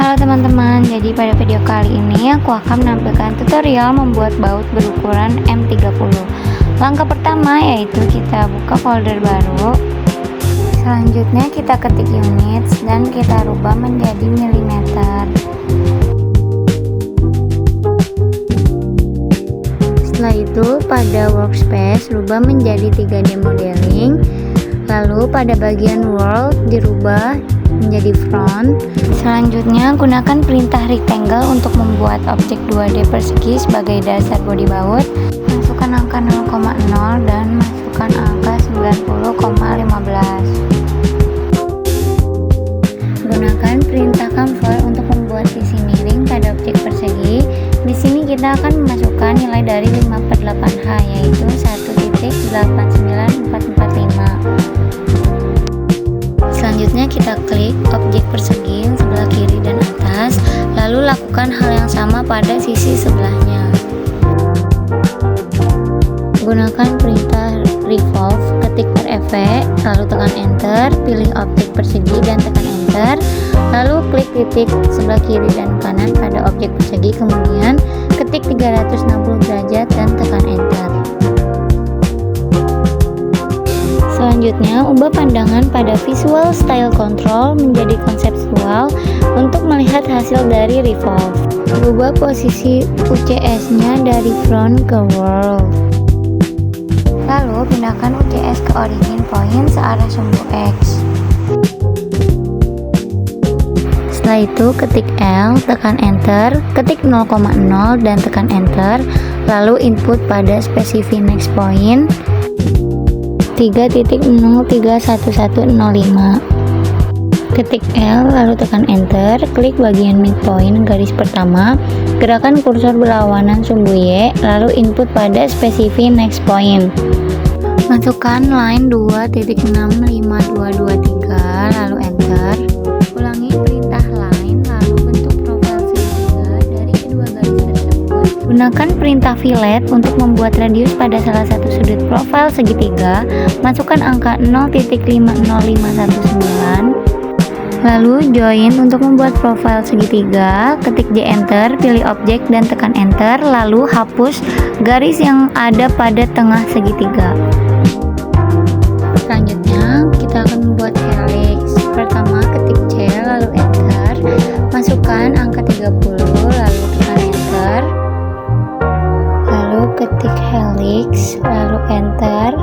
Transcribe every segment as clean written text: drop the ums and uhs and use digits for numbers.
Halo teman-teman, jadi pada video kali ini aku akan menampilkan tutorial membuat baut berukuran M30. Langkah pertama yaitu kita buka folder baru. Selanjutnya kita ketik units dan kita rubah menjadi milimeter. Setelah itu pada workspace rubah menjadi 3D modeling. Lalu pada bagian world dirubah menjadi front. Selanjutnya gunakan perintah rectangle untuk membuat objek 2D persegi sebagai dasar bodi baut. Masukkan angka 0,0 dan masukkan angka 90,15. Gunakan perintah chamfer untuk membuat sisi miring pada objek persegi. Di sini kita akan memasukkan nilai dari 5/8H yaitu 1.89445. Selanjutnya kita klik objek persegi yang sebelah kiri dan atas, lalu lakukan hal yang sama pada sisi sebelahnya. Gunakan perintah revolve, ketik RV, lalu tekan enter, pilih objek persegi dan tekan enter, lalu klik titik sebelah kiri dan kanan pada objek persegi, kemudian ketik 360 derajat dan tekan enter. Selanjutnya, ubah pandangan pada visual style control menjadi konseptual untuk melihat hasil dari revolve. Ubah posisi UCS-nya dari front ke world. Lalu, pindahkan UCS ke origin point searah sumbu X. Setelah itu, ketik L, tekan enter, ketik 0,0 dan tekan enter, lalu input pada spesifik next point 3.0311105. Ketik L lalu tekan enter, klik bagian midpoint garis pertama, gerakan kursor berlawanan sumbu Y, lalu input pada spesifik next point. Masukkan line 2.65223 lalu enter. Ulangi perintah line lalu bentuk profil segitiga dari kedua garis tersebut. Gunakan perintah fillet untuk membuat radius pada salah satu sudut profil segitiga. Masukkan angka 0.50519. Lalu join untuk membuat profil segitiga. Ketik J enter, pilih objek dan tekan enter, lalu hapus garis yang ada pada tengah segitiga. Selanjutnya kita akan membuat helix. Pertama ketik C lalu enter, masukkan angka 30 lalu tekan enter, lalu ketik helix lalu enter,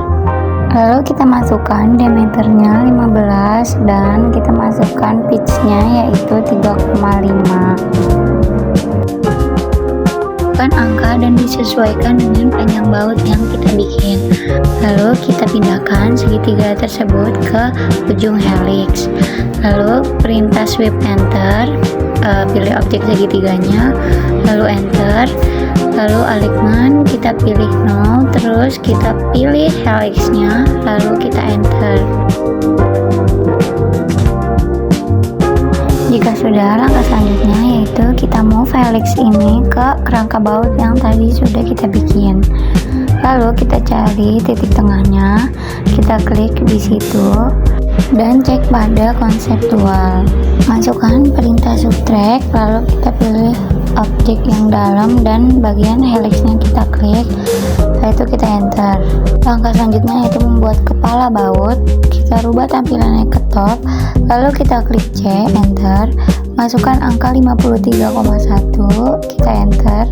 lalu kita masukkan diameternya 15 dan kita masukkan pitch-nya yaitu 3,5. Angka dan disesuaikan dengan panjang baut yang kita bikin. Lalu kita pindahkan segitiga tersebut ke ujung helix. Lalu perintah sweep enter, pilih objek segitiganya, lalu enter, lalu alignment kita pilih 0, terus kita pilih helixnya, lalu kita enter. Jika sudah, langkah selanjutnya yaitu kita move helix ini ke kerangka baut yang tadi sudah kita bikin. Lalu kita cari titik tengahnya, kita klik di situ dan cek pada konseptual. Masukkan perintah subtract, lalu kita pilih objek yang dalam dan bagian helixnya kita klik, setelah itu kita enter. Langkah selanjutnya yaitu membuat kepala baut. Kita rubah tampilannya ke top, lalu kita klik C, enter, masukkan angka 53,1, kita enter,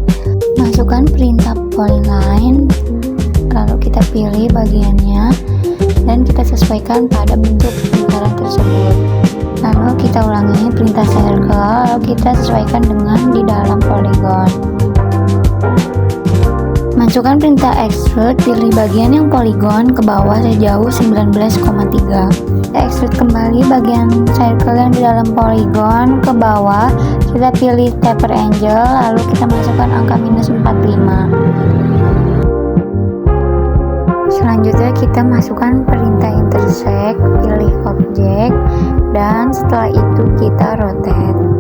masukkan perintah polyline, lalu kita pilih bagiannya dan kita sesuaikan pada bentuk lingkaran tersebut. Lalu kita ulangi perintah circle, lalu kita sesuaikan dengan di dalam polygon. Masukkan perintah extrude, pilih bagian yang polygon ke bawah sejauh 19,3. Extrude kembali bagian circle yang di dalam polygon ke bawah, kita pilih taper angle, lalu kita masukkan angka -45. Selanjutnya kita masukkan perintah intersect, pilih objek, dan setelah itu kita rotate.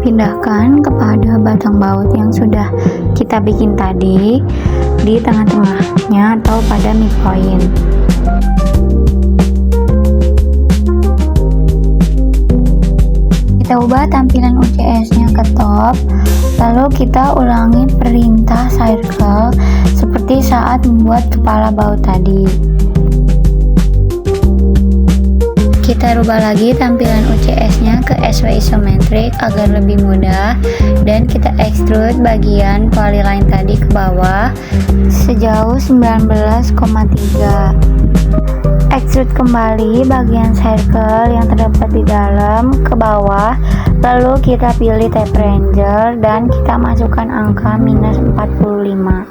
Pindahkan kepada batang baut yang sudah kita bikin tadi di tengah-tengahnya atau pada midpoint. Kita ubah tampilan UCS-nya ke top, lalu kita ulangi perintah circle seperti saat membuat kepala baut tadi. Kita rubah lagi tampilan UCS-nya ke SW isometrik agar lebih mudah, dan kita extrude bagian polyline tadi ke bawah sejauh 19,3. Extrude kembali bagian circle yang terdapat di dalam ke bawah, lalu kita pilih tape ranger dan kita masukkan angka minus 45.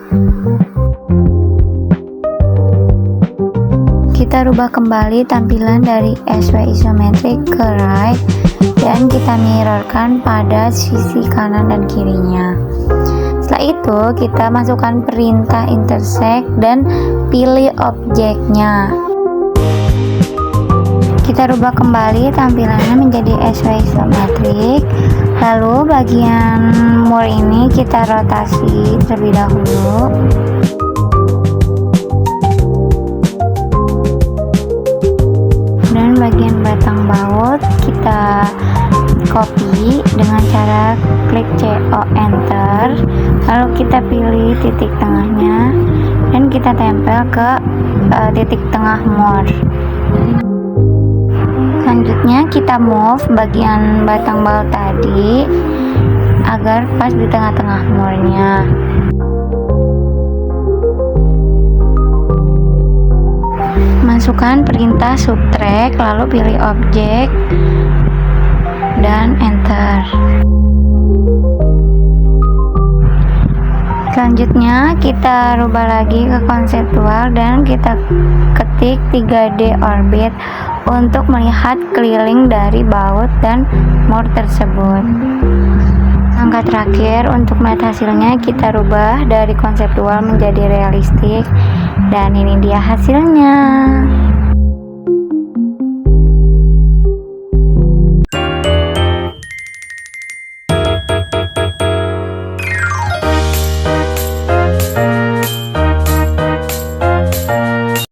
Kita rubah kembali tampilan dari SW isometrik ke right dan kita mirrorkan pada sisi kanan dan kirinya. Setelah itu kita masukkan perintah intersect dan pilih objeknya. Kita rubah kembali tampilannya menjadi SW isometrik, lalu bagian mur ini kita rotasi terlebih dahulu. Dan bagian batang baut kita copy dengan cara klik CO enter, lalu kita pilih titik tengahnya dan kita tempel ke titik tengah mur. Selanjutnya kita move bagian batang baut tadi agar pas di tengah-tengah murnya. Masukkan perintah subtract, lalu pilih objek dan enter. Selanjutnya kita rubah lagi ke konseptual dan kita ketik 3D orbit untuk melihat keliling dari baut dan mur tersebut. Langkah terakhir untuk melihat hasilnya, kita rubah dari konseptual menjadi realistik, dan ini dia hasilnya.